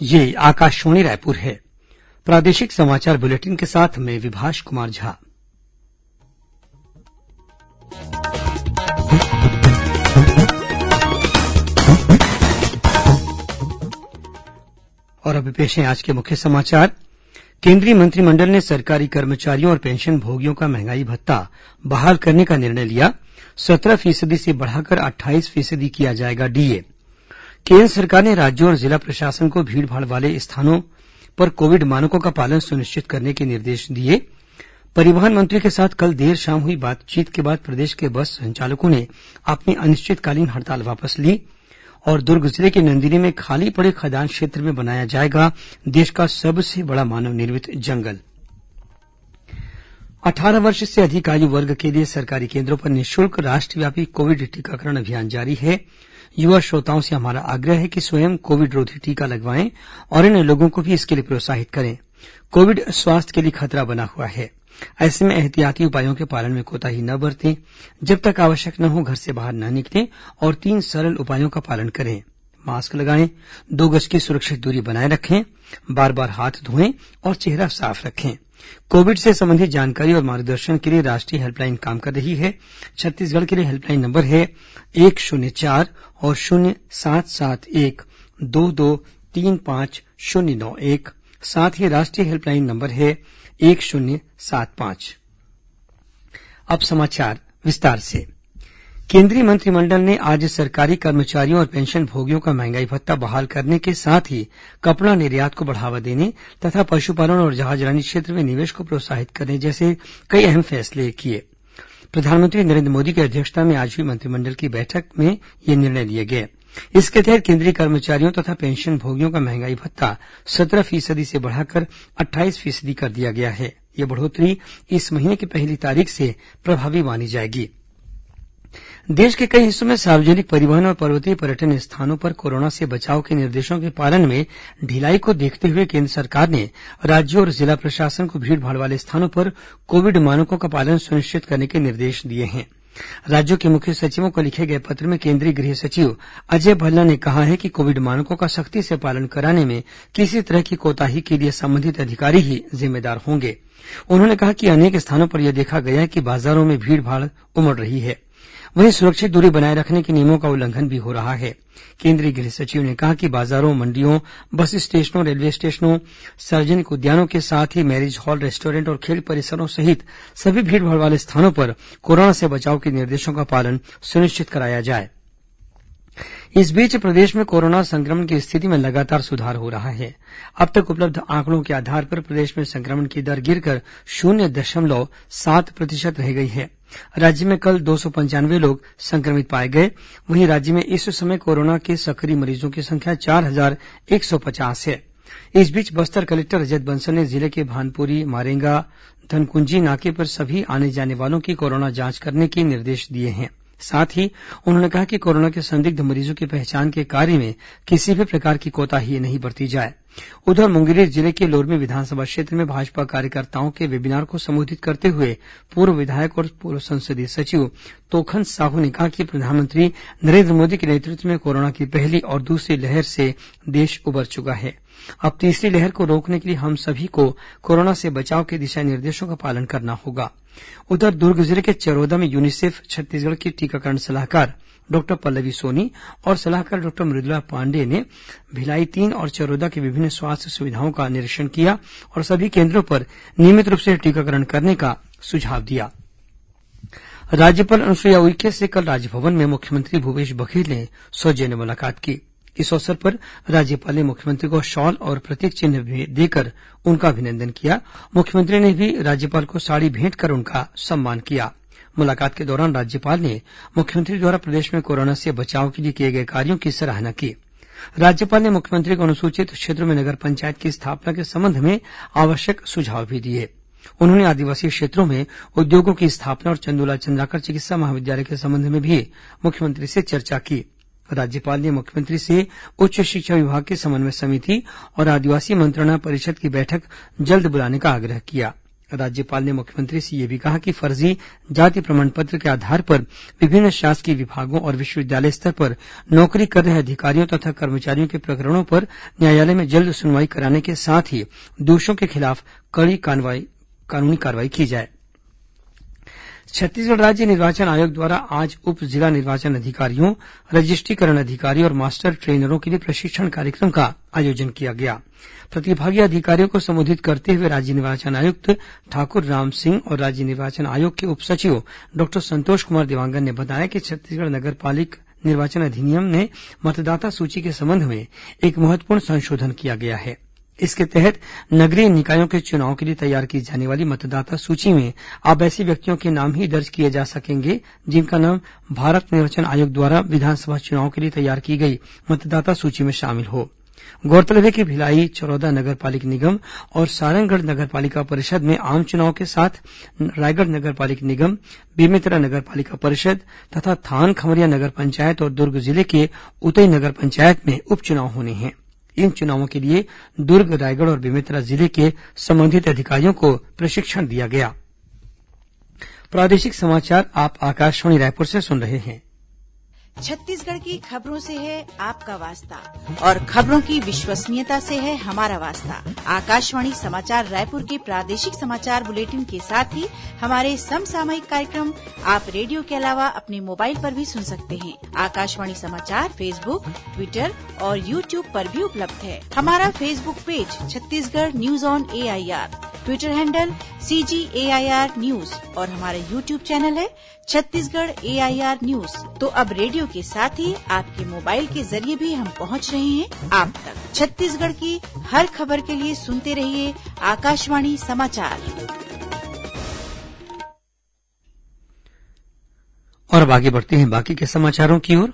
ये आकाशवाणी रायपुर है। प्रादेशिक समाचार बुलेटिन के साथ मैं विभाष कुमार झा। और अभी पेश है आज के मुख्य समाचार। केंद्रीय मंत्रिमंडल ने सरकारी कर्मचारियों और पेंशन भोगियों का महंगाई भत्ता बहाल करने का निर्णय लिया। 17% से बढ़ाकर 28% किया जाएगा डीए। केंद्र सरकार ने राज्यों और जिला प्रशासन को भीड़भाड़ वाले स्थानों पर कोविड मानकों का पालन सुनिश्चित करने के निर्देश दिए। परिवहन मंत्री के साथ कल देर शाम हुई बातचीत के बाद प्रदेश के बस संचालकों ने अपनी अनिश्चितकालीन हड़ताल वापस ली। और दुर्ग जिले के नंदिनी में खाली पड़े खदान क्षेत्र में बनाया जाएगा देश का सबसे बड़ा मानव निर्मित जंगल। 18 वर्ष से अधिक आयु वर्ग के लिए सरकारी केंद्रों पर निःशुल्क राष्ट्रव्यापी कोविड टीकाकरण अभियान जारी है। युवा श्रोताओं से हमारा आग्रह है कि स्वयं कोविड रोधी टीका लगवाएं और अन्य लोगों को भी इसके लिए प्रोत्साहित करें। कोविड स्वास्थ्य के लिए खतरा बना हुआ है। ऐसे में एहतियाती उपायों के पालन में कोताही न बरतें। जब तक आवश्यक न हो घर से बाहर न निकलें और 3 सरल उपायों का पालन करें। मास्क लगाएं, 2 गज की सुरक्षित दूरी बनाए रखें, बार बार हाथ धोएं और चेहरा साफ रखें। कोविड से संबंधित जानकारी और मार्गदर्शन के लिए राष्ट्रीय हेल्पलाइन काम कर रही है। छत्तीसगढ़ के लिए हेल्पलाइन नंबर है 104 और 077122350991। साथ ही राष्ट्रीय हेल्पलाइन नंबर है 1075। अब समाचार विस्तार से। केंद्रीय मंत्रिमंडल ने आज सरकारी कर्मचारियों और पेंशन भोगियों का महंगाई भत्ता बहाल करने के साथ ही कपड़ा निर्यात को बढ़ावा देने तथा पशुपालन और जहाजरानी क्षेत्र में निवेश को प्रोत्साहित करने जैसे कई अहम फैसले किए। प्रधानमंत्री नरेंद्र मोदी की अध्यक्षता में आज हुई मंत्रिमंडल की बैठक में ये निर्णय लिए गए। इसके तहत केंद्रीय कर्मचारियों तथा पेंशन भोगियों का महंगाई भत्ता 17% से बढ़ाकर 28% कर दिया गया है। यह बढ़ोतरी इस महीने की पहली तारीख से प्रभावी मानी जाएगी। देश के कई हिस्सों में सार्वजनिक परिवहन और पर्वतीय पर्यटन स्थानों पर कोरोना से बचाव के निर्देशों के पालन में ढिलाई को देखते हुए केंद्र सरकार ने राज्यों और जिला प्रशासन को भीड़भाड़ वाले स्थानों पर कोविड मानकों का पालन सुनिश्चित करने के निर्देश दिए हैं। राज्यों के मुख्य सचिवों को लिखे गए पत्र में केंद्रीय गृह सचिव अजय भल्ला ने कहा है कि कोविड मानकों का सख्ती से पालन कराने में किसी तरह की कोताही के लिए संबंधित अधिकारी ही जिम्मेदार होंगे। उन्होंने कहा कि अनेक स्थानों पर यह देखा गया है कि बाजारों में भीड़भाड़ उमड़ रही है, वहीं सुरक्षित दूरी बनाए रखने के नियमों का उल्लंघन भी हो रहा है। केंद्रीय गृह सचिव ने कहा कि बाजारों, मंडियों, बस स्टेशनों, रेलवे स्टेशनों, सार्वजनिक उद्यानों के साथ ही मैरिज हॉल, रेस्टोरेंट और खेल परिसरों सहित सभी भीड़भाड़ वाले स्थानों पर कोरोना से बचाव के निर्देशों का पालन सुनिश्चित कराया जाए। इस बीच प्रदेश में कोरोना संक्रमण की स्थिति में लगातार सुधार हो रहा है। अब तक उपलब्ध आंकड़ों के आधार पर प्रदेश में संक्रमण की दर गिरकर 0.7% रह गई है। राज्य में कल 295 लोग संक्रमित पाए गए। वहीं राज्य में इस समय कोरोना के सक्रिय मरीजों की संख्या 4150 है। इस बीच बस्तर कलेक्टर रजत बंसल ने जिले के भानपुरी, मारेंगा, धनकुंजी नाके पर सभी आने जाने वालों की कोरोना जांच करने के निर्देश दिए हैं। साथ ही उन्होंने कहा कि कोरोना के संदिग्ध मरीजों की पहचान के कार्य में किसी भी प्रकार की कोताही नहीं बरती जाए। उधर मुंगेली जिले के लोरमी विधानसभा क्षेत्र में भाजपा कार्यकर्ताओं के वेबिनार को संबोधित करते हुए पूर्व विधायक और पूर्व संसदीय सचिव तोखन साहू ने कहा कि प्रधानमंत्री नरेंद्र मोदी के नेतृत्व में कोरोना की पहली और दूसरी लहर से देश उबर चुका है। अब तीसरी लहर को रोकने के लिए हम सभी को कोरोना से बचाव के दिशा निर्देशों का पालन करना होगा। उधर दुर्ग जिले के चरोदा में यूनिसेफ छत्तीसगढ़ की टीकाकरण सलाहकार डॉक्टर पल्लवी सोनी और सलाहकार डॉक्टर मृदुला पांडेय ने भिलाई 3 और चरोदा की विभिन्न स्वास्थ्य सुविधाओं का निरीक्षण किया और सभी केंद्रों पर नियमित रूप से टीकाकरण करने का सुझाव दिया। राज्यपाल अनुसुईया उइके से कल राजभवन में मुख्यमंत्री भूपेश बघेल ने सौजन्य मुलाकात की। इस अवसर पर राज्यपाल ने मुख्यमंत्री को शॉल और प्रतीक चिन्ह भी देकर उनका अभिनंदन किया। मुख्यमंत्री ने भी राज्यपाल को साड़ी भेंट कर उनका सम्मान किया। मुलाकात के दौरान राज्यपाल ने मुख्यमंत्री द्वारा प्रदेश में कोरोना से बचाव के लिए किए गए कार्यों की सराहना की। राज्यपाल ने मुख्यमंत्री को अनुसूचित क्षेत्रों में नगर पंचायत की स्थापना के संबंध में आवश्यक सुझाव भी दिए। उन्होंने आदिवासी क्षेत्रों में उद्योगों की स्थापना और चंदुला चंद्राकर चिकित्सा महाविद्यालय के संबंध में भी मुख्यमंत्री से चर्चा की। राज्यपाल ने मुख्यमंत्री से उच्च शिक्षा विभाग की समन्वय समिति और आदिवासी मंत्रणा परिषद की बैठक जल्द बुलाने का आग्रह किया। राज्यपाल ने मुख्यमंत्री से यह भी कहा कि फर्जी जाति प्रमाण पत्र के आधार पर विभिन्न शासकीय विभागों और विश्वविद्यालय स्तर पर नौकरी कर रहे अधिकारियों तथा कर्मचारियों के प्रकरणों पर न्यायालय में जल्द सुनवाई कराने के साथ ही दोषियों के खिलाफ कड़ी कानूनी कार्रवाई की जाए। छत्तीसगढ़ राज्य निर्वाचन आयोग द्वारा आज उप जिला निर्वाचन अधिकारियों, रजिस्ट्रीकरण अधिकारी और मास्टर ट्रेनरों के लिए प्रशिक्षण कार्यक्रम का आयोजन किया गया। प्रतिभागी अधिकारियों को संबोधित करते हुए राज्य निर्वाचन आयुक्त ठाकुर राम सिंह और राज्य निर्वाचन आयोग के उप सचिव डॉक्टर संतोष कुमार देवांगन ने बताया कि छत्तीसगढ़ नगर पालिक निर्वाचन अधिनियम में मतदाता सूची के संबंध में एक महत्वपूर्ण संशोधन किया गया है। इसके तहत नगरीय निकायों के चुनाव के लिए तैयार की जाने वाली मतदाता सूची में अब ऐसे व्यक्तियों के नाम ही दर्ज किए जा सकेंगे जिनका नाम भारत निर्वाचन आयोग द्वारा विधानसभा चुनाव के लिए तैयार की गई मतदाता सूची में शामिल हो। गौरतलब है कि भिलाई, चरौदा नगर पालिक निगम और सारंगढ़ नगर पालिका परिषद में आम चुनाव के साथ रायगढ़ नगर पालिक निगम, बेमेतरा नगर पालिका परिषद तथा थान खमरिया नगर पंचायत और दुर्ग जिले के उतई नगर पंचायत में उपचुनाव होने हैं। इन चुनावों के लिए दुर्ग, रायगढ़ और बेमेतरा जिले के संबंधित अधिकारियों को प्रशिक्षण दिया गया। प्रादेशिक समाचार आप आकाशवाणी रायपुर से सुन रहे हैं। छत्तीसगढ़ की खबरों से है आपका वास्ता और खबरों की विश्वसनीयता से है हमारा वास्ता। आकाशवाणी समाचार रायपुर के प्रादेशिक समाचार बुलेटिन के साथ ही हमारे समसामयिक कार्यक्रम आप रेडियो के अलावा अपने मोबाइल पर भी सुन सकते हैं। आकाशवाणी समाचार फेसबुक, ट्विटर और यूट्यूब पर भी उपलब्ध है। हमारा Facebook page Chhattisgarh news on AIR, Twitter handle CGAIR news और हमारा यूट्यूब चैनल है छत्तीसगढ़ AIR न्यूज। तो अब रेडियो के साथ ही आपके मोबाइल के जरिए भी हम पहुंच रहे हैं आप तक। छत्तीसगढ़ की हर खबर के लिए सुनते रहिए आकाशवाणी समाचार। और अब आगे बढ़ते हैं बाकी के समाचारों की ओर।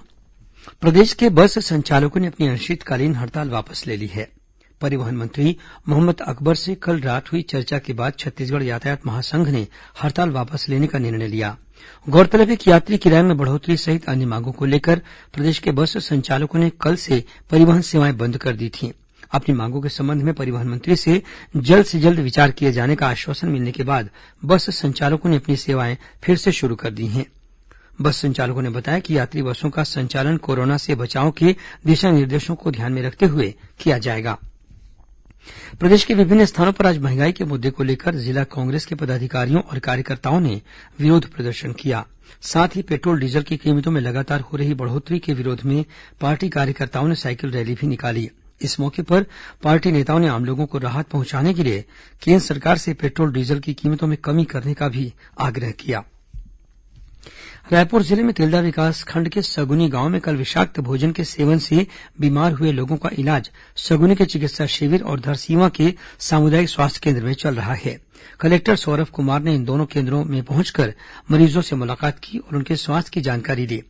प्रदेश के बस संचालकों ने अपनी अनिश्चितकालीन हड़ताल वापस ले ली है। परिवहन मंत्री मोहम्मद अकबर से कल रात हुई चर्चा के बाद छत्तीसगढ़ यातायात महासंघ ने हड़ताल वापस लेने का निर्णय लिया। गौरतलब है कि यात्री किराए में बढ़ोतरी सहित अन्य मांगों को लेकर प्रदेश के बस संचालकों ने कल से परिवहन सेवाएं बंद कर दी थीं। अपनी मांगों के संबंध में परिवहन मंत्री से जल्द विचार किए जाने का आश्वासन मिलने के बाद बस संचालकों ने अपनी सेवाएं फिर से शुरू कर दी हैं। बस संचालकों ने बताया कि यात्री बसों का संचालन कोरोना से बचाव के दिशा निर्देशों को ध्यान में रखते हुए किया जाएगा। प्रदेश के विभिन्न स्थानों पर आज महंगाई के मुद्दे को लेकर जिला कांग्रेस के पदाधिकारियों और कार्यकर्ताओं ने विरोध प्रदर्शन किया। साथ ही पेट्रोल डीजल की कीमतों में लगातार हो रही बढ़ोतरी के विरोध में पार्टी कार्यकर्ताओं ने साइकिल रैली भी निकाली। इस मौके पर पार्टी नेताओं ने आम लोगों को राहत पहुंचाने के लिए केंद्र सरकार से पेट्रोल डीजल की कीमतों में कमी करने का भी आग्रह किया। रायपुर जिले में तिल्दा विकासखंड के सगुनी गांव में कल विषाक्त भोजन के सेवन से बीमार हुए लोगों का इलाज सगुनी के चिकित्सा शिविर और धरसींवा के सामुदायिक स्वास्थ्य केंद्र में चल रहा है। कलेक्टर सौरभ कुमार ने इन दोनों केंद्रों में पहुंचकर मरीजों से मुलाकात की और उनके स्वास्थ्य की जानकारी ली।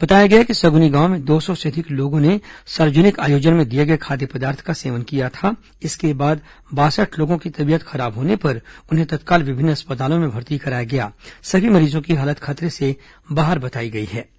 बताया गया कि सगुनी गांव में 200 से अधिक लोगों ने सार्वजनिक आयोजन में दिए गए खाद्य पदार्थ का सेवन किया था। इसके बाद 62 लोगों की तबीयत खराब होने पर उन्हें तत्काल विभिन्न अस्पतालों में भर्ती कराया गया। सभी मरीजों की हालत खतरे से बाहर बताई गई है।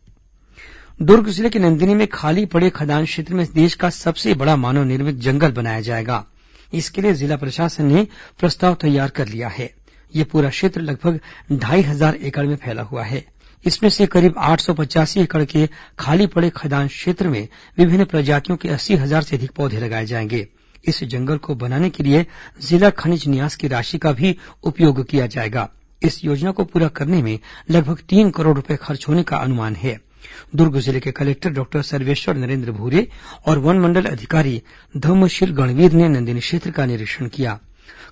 दुर्ग जिले के नंदिनी में खाली पड़े खदान क्षेत्र में देश का सबसे बड़ा मानव निर्मित जंगल बनाया जाएगा। इसके लिए जिला प्रशासन ने प्रस्ताव तैयार कर लिया है। यह पूरा क्षेत्र लगभग 2,500 एकड़ में फैला हुआ है। इसमें से करीब 885 एकड़ के खाली पड़े खदान क्षेत्र में विभिन्न प्रजातियों के 80,000 से अधिक पौधे लगाए जाएंगे। इस जंगल को बनाने के लिए जिला खनिज न्यास की राशि का भी उपयोग किया जाएगा। इस योजना को पूरा करने में लगभग 3 करोड़ रुपए खर्च होने का अनुमान है। दुर्ग जिले के कलेक्टर डॉक्टर सर्वेश्वर नरेंद्र भूरे और वन मंडल अधिकारी धम्मशील गणवीर ने नंदिनी क्षेत्र का निरीक्षण किया।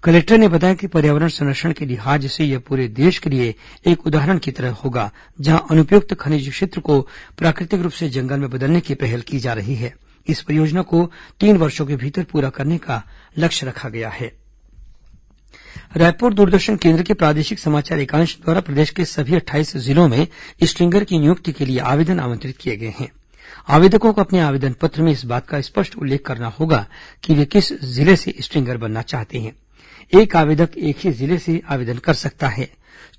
कलेक्टर ने बताया कि पर्यावरण संरक्षण के लिहाज से यह पूरे देश के लिए एक उदाहरण की तरह होगा, जहां अनुपयुक्त खनिज क्षेत्र को प्राकृतिक रूप से जंगल में बदलने की पहल की जा रही है। इस परियोजना को 3 वर्षों के भीतर पूरा करने का लक्ष्य रखा गया है। रायपुर दूरदर्शन केंद्र के प्रादेशिक समाचार एकांश द्वारा प्रदेश के सभी 28 जिलों में स्ट्रिंगर की नियुक्ति के लिए आवेदन आमंत्रित किए गए हैं। आवेदकों को अपने आवेदन पत्र में इस बात का स्पष्ट उल्लेख करना होगा कि वे किस जिले से स्ट्रिंगर बनना चाहते हैं। एक आवेदक एक ही जिले से आवेदन कर सकता है।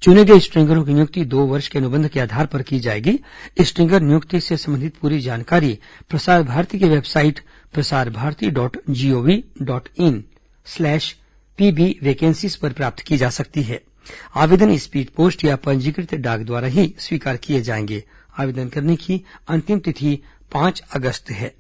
चुने गए स्ट्रिंगरों की नियुक्ति 2 वर्ष के अनुबंध के आधार पर की जाएगी। स्ट्रिंगर नियुक्ति से संबंधित पूरी जानकारी प्रसार भारती की वेबसाइट प्रसारभारती.gov.in/ पीबी वैकेंसीज पर प्राप्त की जा सकती है। आवेदन स्पीड पोस्ट या पंजीकृत डाक द्वारा ही स्वीकार किए जाएंगे। आवेदन करने की अंतिम तिथि 5 अगस्त है।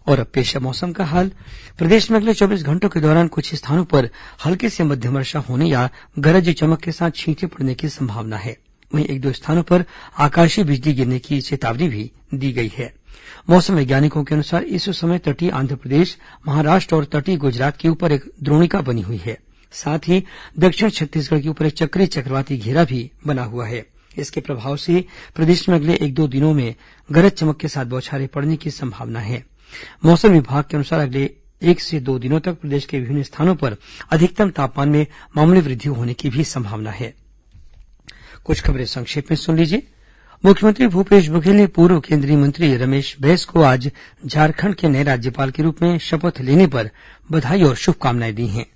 और अब पेश है मौसम का हाल। प्रदेश में अगले 24 घंटों के दौरान कुछ स्थानों पर हल्की से मध्यम वर्षा होने या गरज चमक के साथ छींटे पड़ने की संभावना है। वहीं एक दो स्थानों पर आकाशीय बिजली गिरने की चेतावनी भी दी गई है। मौसम वैज्ञानिकों के अनुसार इस समय तटीय आंध्रप्रदेश, महाराष्ट्र और तटीय गुजरात के ऊपर एक द्रोणिका बनी हुई है। साथ ही दक्षिण छत्तीसगढ़ के ऊपर एक चक्रीय चक्रवाती घेरा भी बना हुआ है। इसके प्रभाव से प्रदेश में अगले एक दो दिनों में गरज चमक के साथ बौछारें पड़ने की संभावना है। मौसम विभाग के अनुसार अगले 1 से 2 दिनों तक प्रदेश के विभिन्न स्थानों पर अधिकतम तापमान में मामूली वृद्धि होने की भी संभावना है। कुछ खबरें संक्षेप में सुन लीजिए। मुख्यमंत्री भूपेश बघेल ने पूर्व केंद्रीय मंत्री रमेश बैस को आज झारखंड के नए राज्यपाल के रूप में शपथ लेने पर बधाई और शुभकामनाएं दी हैं।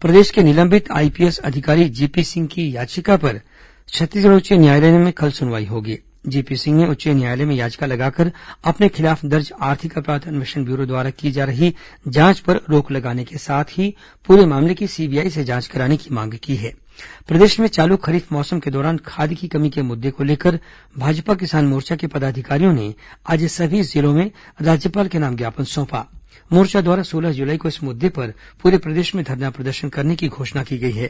प्रदेश के निलंबित आईपीएस अधिकारी जीपी सिंह की याचिका पर छत्तीसगढ़ उच्च न्यायालय में कल सुनवाई होगी। जीपी सिंह ने उच्च न्यायालय में याचिका लगाकर अपने खिलाफ दर्ज आर्थिक अपराध अन्वेषण ब्यूरो द्वारा की जा रही जांच पर रोक लगाने के साथ ही पूरे मामले की सीबीआई से जांच कराने की मांग की है। प्रदेश में चालू खरीफ मौसम के दौरान खाद की कमी के मुद्दे को लेकर भाजपा किसान मोर्चा के पदाधिकारियों ने आज सभी जिलों में राज्यपाल के नाम ज्ञापन सौंपा। मोर्चा द्वारा 16 जुलाई को इस मुद्दे पर पूरे प्रदेश में धरना प्रदर्शन करने की घोषणा की गई है।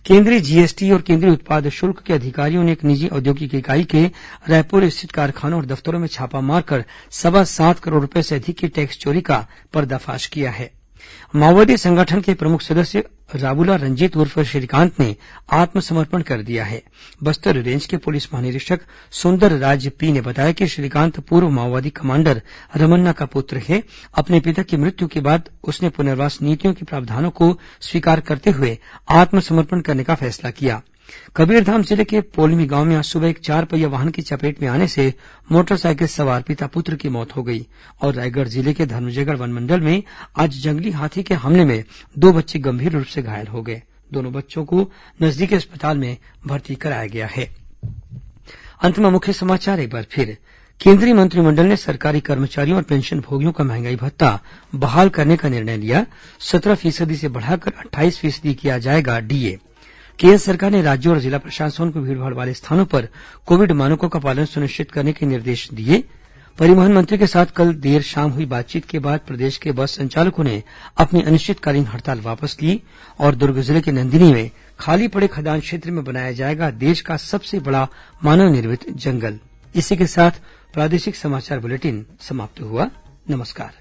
केंद्रीय जीएसटी और केंद्रीय उत्पाद शुल्क के अधिकारियों ने एक निजी औद्योगिक इकाई के रायपुर स्थित कारखानों और दफ्तरों में छापा मारकर 7.25 करोड़ रुपए से अधिक की टैक्स चोरी का पर्दाफाश किया है। माओवादी संगठन के प्रमुख सदस्य राबुला रंजीत उर्फ श्रीकांत ने आत्मसमर्पण कर दिया है। बस्तर रेंज के पुलिस महानिरीक्षक सुंदर राज पी ने बताया कि श्रीकांत पूर्व माओवादी कमांडर रमन्ना का पुत्र है। अपने पिता की मृत्यु के बाद उसने पुनर्वास नीतियों के प्रावधानों को स्वीकार करते हुए आत्मसमर्पण करने का फैसला किया। कबीरधाम जिले के पोलमी गांव में आज सुबह एक 4 पहिया वाहन की चपेट में आने से मोटरसाइकिल सवार पिता पुत्र की मौत हो गई। और रायगढ़ जिले के धर्मजयगढ़ वनमंडल में आज जंगली हाथी के हमले में 2 बच्चे गंभीर रूप से घायल हो गए। दोनों बच्चों को नजदीकी अस्पताल में भर्ती कराया गया है। अंत में मुख्य समाचार एक बार फिर। केंद्रीय मंत्रिमंडल ने सरकारी कर्मचारियों और पेंशन भोगियों का महंगाई भत्ता बहाल करने का निर्णय लिया। 17% से बढ़ाकर 28% किया जाएगा डीए। केंद्र सरकार ने राज्यों और जिला प्रशासन को भीड़भाड़ वाले स्थानों पर कोविड मानकों का पालन सुनिश्चित करने के निर्देश दिए। परिवहन मंत्री के साथ कल देर शाम हुई बातचीत के बाद प्रदेश के बस संचालकों ने अपनी अनिश्चितकालीन हड़ताल वापस ली। और दुर्ग जिले के नंदिनी में खाली पड़े खदान क्षेत्र में बनाया जाएगा देश का सबसे बड़ा मानव निर्मित जंगल। इसी के साथ प्रादेशिक समाचार बुलेटिन समाप्त हुआ। नमस्कार।